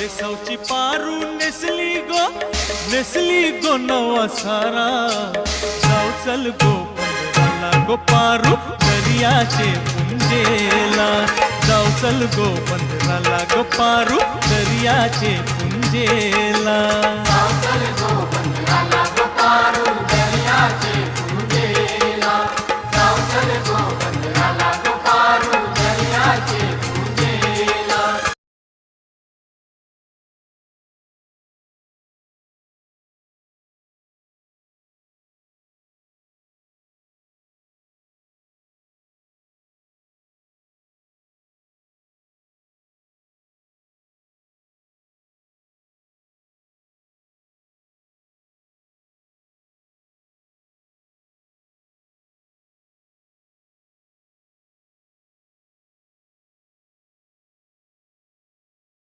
सौची पारू नेसली गो नवा सारा जाऊ चल गो पंधराला गो पारू दर्याचे पुंजेला जाऊ चल गो पंधराला गो पारू दर्याचे पुंजेला जाऊ चल गो